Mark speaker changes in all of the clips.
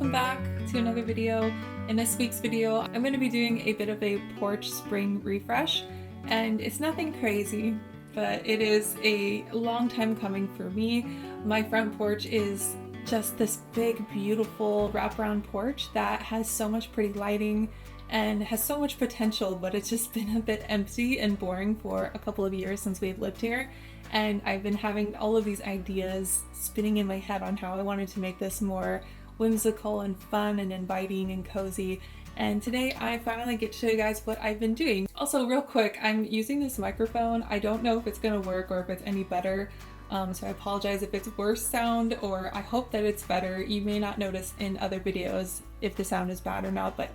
Speaker 1: welcome back to another video. In this week's video, I'm going to be doing a bit of a porch spring refresh, and it's nothing crazy, but it is a long time coming for me. My front porch is just this big, beautiful wraparound porch that has so much pretty lighting and has so much potential, but it's just been a bit empty and boring for a couple of years since we've lived here. And I've been having all of these ideas spinning in my head on how I wanted to make this more whimsical and fun and inviting and cozy. And today I finally get to show you guys what I've been doing. Also, real quick, I'm using this microphone. I don't know if it's gonna work or if it's any better. So I apologize if it's worse sound, or I hope that it's better. You may not notice in other videos if the sound is bad or not, but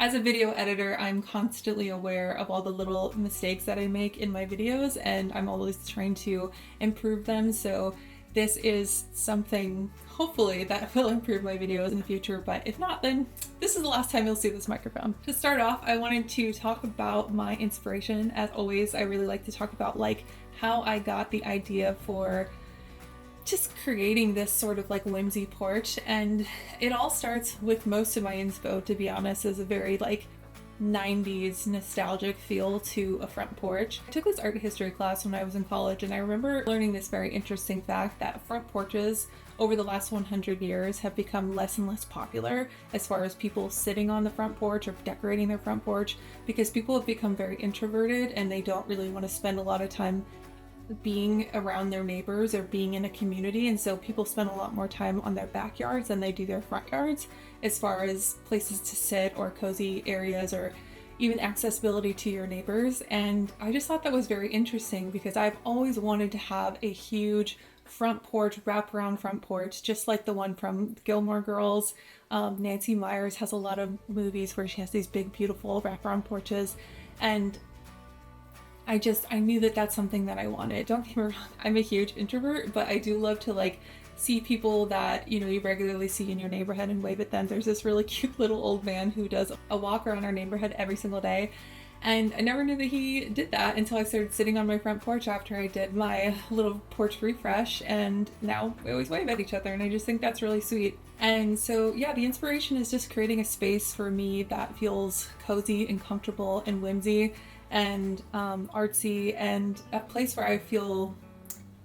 Speaker 1: as a video editor, I'm constantly aware of all the little mistakes that I make in my videos, and I'm always trying to improve them. So this is something, hopefully, that will improve my videos in the future, but if not, then this is the last time you'll see this microphone. To start off, I wanted to talk about my inspiration. As always, I really like to talk about how I got the idea for just creating this sort of whimsy porch, and it all starts with most of my inspo, to be honest, is a very 90s nostalgic feel to a front porch. I took this art history class when I was in college, and I remember learning this very interesting fact that front porches over the last 100 years have become less and less popular as far as people sitting on the front porch or decorating their front porch, because people have become very introverted and they don't really want to spend a lot of time being around their neighbors or being in a community, and so people spend a lot more time on their backyards than they do their front yards as far as places to sit or cozy areas or even accessibility to your neighbors. And I just thought that was very interesting because I've always wanted to have a huge front porch, wraparound front porch, just like the one from Gilmore Girls. Nancy Meyers has a lot of movies where she has these big, beautiful wraparound porches, and I knew that that's something that I wanted. Don't get me wrong, I'm a huge introvert, but I do love to see people that, you regularly see in your neighborhood and wave at them. There's this really cute little old man who does a walk around our neighborhood every single day. And I never knew that he did that until I started sitting on my front porch after I did my little porch refresh, and now we always wave at each other, and I just think that's really sweet. And so yeah, the inspiration is just creating a space for me that feels cozy and comfortable and whimsy and artsy, and a place where I feel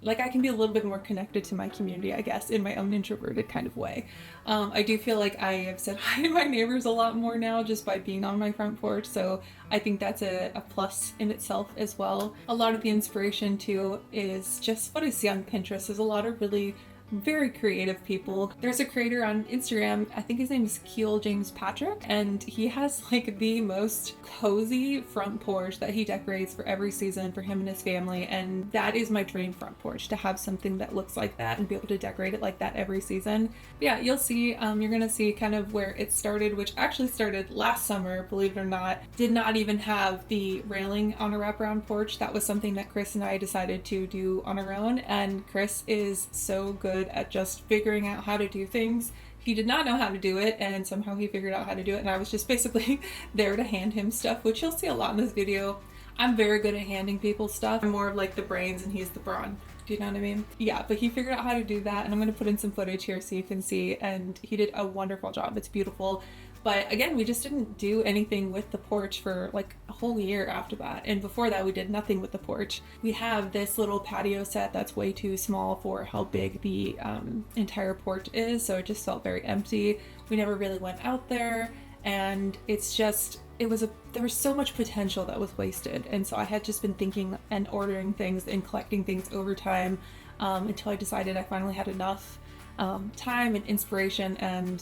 Speaker 1: like I can be a little bit more connected to my community, I guess, in my own introverted kind of way. I do feel like I have said hi to my neighbors a lot more now just by being on my front porch, so I think that's a plus in itself as well. A lot of the inspiration too is just what I see on Pinterest. There's a lot of really very creative people. There's a creator on Instagram, I think his name is Keel James Patrick, and he has the most cozy front porch that he decorates for every season for him and his family, and that is my dream front porch, to have something that looks like that and be able to decorate it like that every season. But yeah, you'll see, you're gonna see kind of where it started, which actually started last summer, believe it or not. Did not even have the railing on a wraparound porch. That was something that Chris and I decided to do on our own, and Chris is so good at just figuring out how to do things. He did not know how to do it, and somehow he figured out how to do it, and I was just basically there to hand him stuff, which you'll see a lot in this video. I'm very good at handing people stuff. I'm more of the brains and he's the brawn. Do you know what I mean? Yeah, but he figured out how to do that, and I'm gonna put in some footage here so you can see, and he did a wonderful job. It's beautiful. But again, we just didn't do anything with the porch for a whole year after that. And before that, we did nothing with the porch. We have this little patio set that's way too small for how big the entire porch is. So it just felt very empty. We never really went out there. And it's just, there was so much potential that was wasted. And so I had just been thinking and ordering things and collecting things over time until I decided I finally had enough time and inspiration and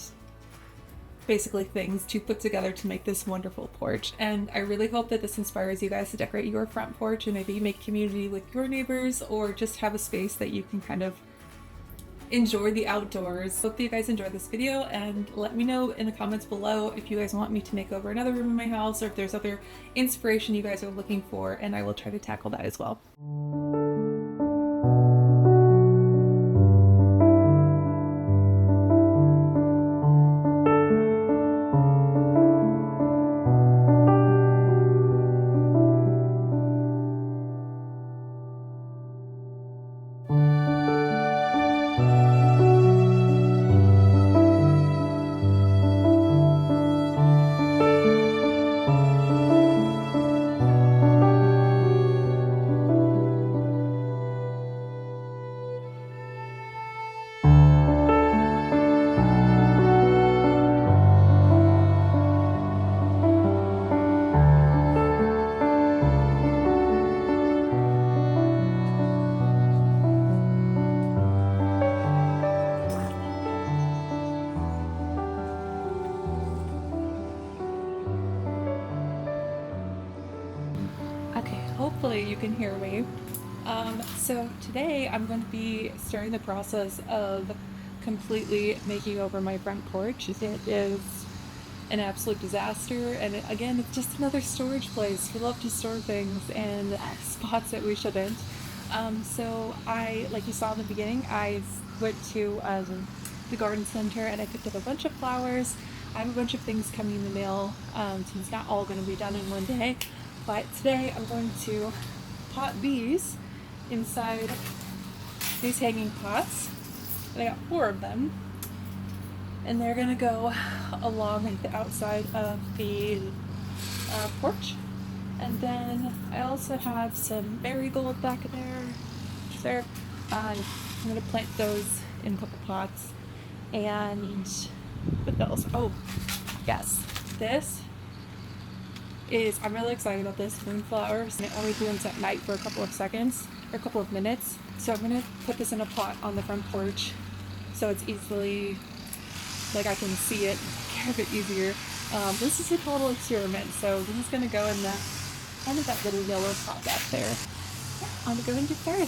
Speaker 1: basically things to put together to make this wonderful porch. And I really hope that this inspires you guys to decorate your front porch and maybe make community with your neighbors, or just have a space that you can kind of enjoy the outdoors. Hope that you guys enjoyed this video, and let me know in the comments below if you guys want me to make over another room in my house, or if there's other inspiration you guys are looking for, and I will try to tackle that as well. Hopefully you can hear me. So today I'm going to be starting the process of completely making over my front porch. It is an absolute disaster, and again, it's just another storage place. We love to store things in spots that we shouldn't. So like you saw in the beginning, I went to the garden center and I picked up a bunch of flowers. I have a bunch of things coming in the mail, so it's not all going to be done in one day. But today I'm going to pot these inside these hanging pots. And I got 4 of them. And they're going to go along the outside of the porch. And then I also have some marigold back there. I'm going to plant those in a couple pots. And what else? Oh, yes. I'm really excited about this moonflowers, and it only blooms at night for a couple of seconds, or a couple of minutes. So I'm going to put this in a pot on the front porch so it's easily, like I can see it, take care of it easier. This is a total experiment, so this is going to go in that little yellow pot back there. I'm going to go and get started.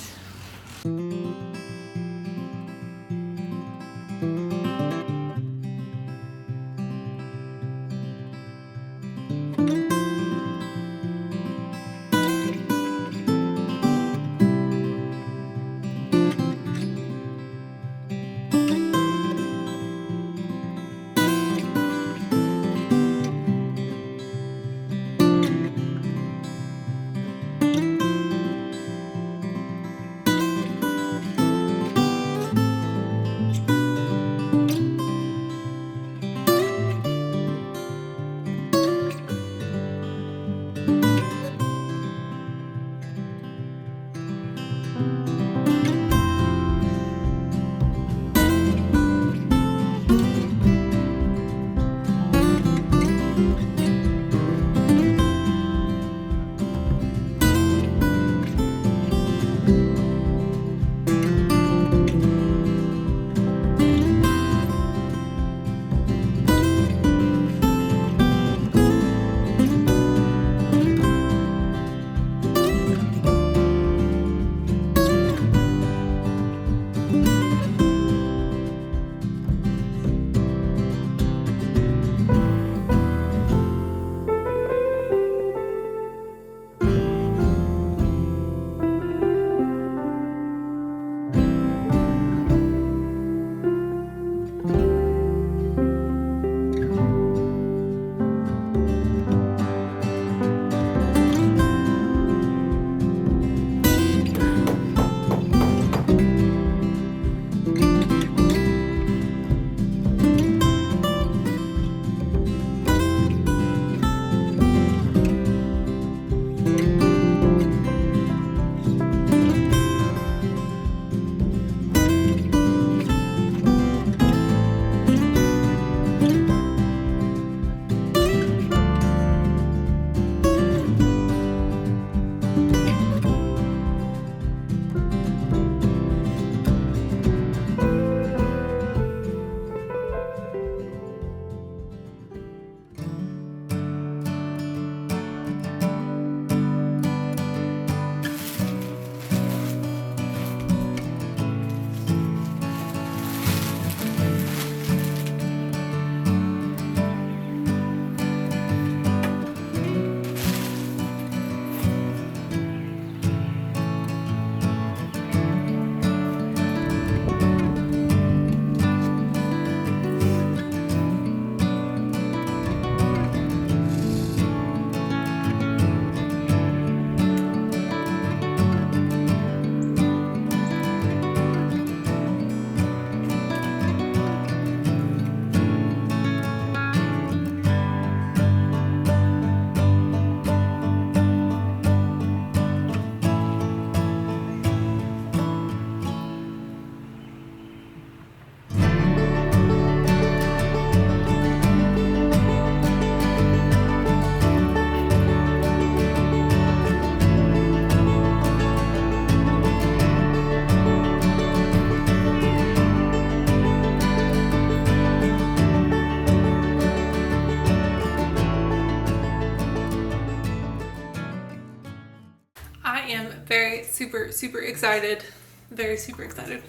Speaker 1: super, super excited. Very super excited.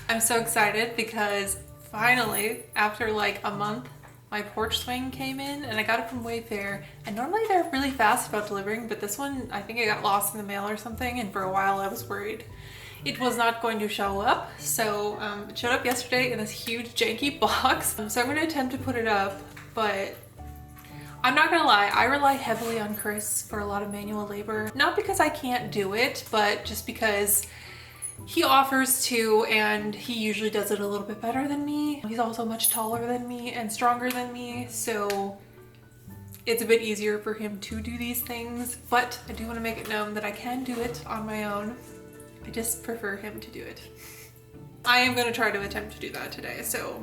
Speaker 1: I'm so excited because finally, after like a month, my porch swing came in and I got it from Wayfair. And normally they're really fast about delivering, but this one, I think it got lost in the mail or something. And for a while I was worried it was not going to show up. So it showed up yesterday in this huge janky box. So I'm going to attempt to put it up, but I'm not gonna lie, I rely heavily on Chris for a lot of manual labor. Not because I can't do it, but just because he offers to, and he usually does it a little bit better than me. He's also much taller than me and stronger than me, so it's a bit easier for him to do these things. But I do want to make it known that I can do it on my own. I just prefer him to do it. I am going to try to attempt to do that today, so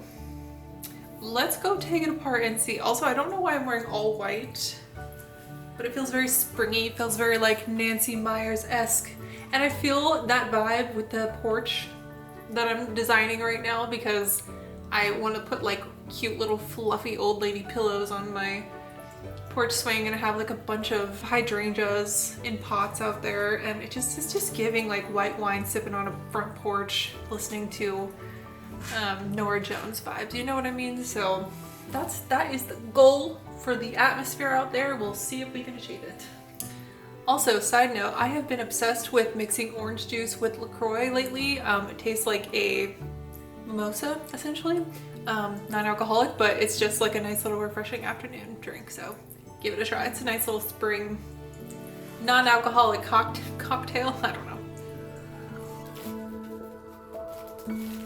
Speaker 1: let's go take it apart and see. Also, I don't know why I'm wearing all white, but it feels very springy. It feels very like Nancy Meyers-esque. And I feel that vibe with the porch that I'm designing right now because I want to put like cute little fluffy old lady pillows on my porch swing, and I have like a bunch of hydrangeas in pots out there, and it's just giving like white wine sipping on a front porch listening to Nora Jones vibes, you know what I mean? So that is the goal for the atmosphere out there. We'll see if we can achieve it. Also, side note, I have been obsessed with mixing orange juice with LaCroix lately. It tastes like a mimosa, essentially. Non-alcoholic, but it's just like a nice little refreshing afternoon drink, so give it a try. It's a nice little spring non-alcoholic cocktail. I don't know.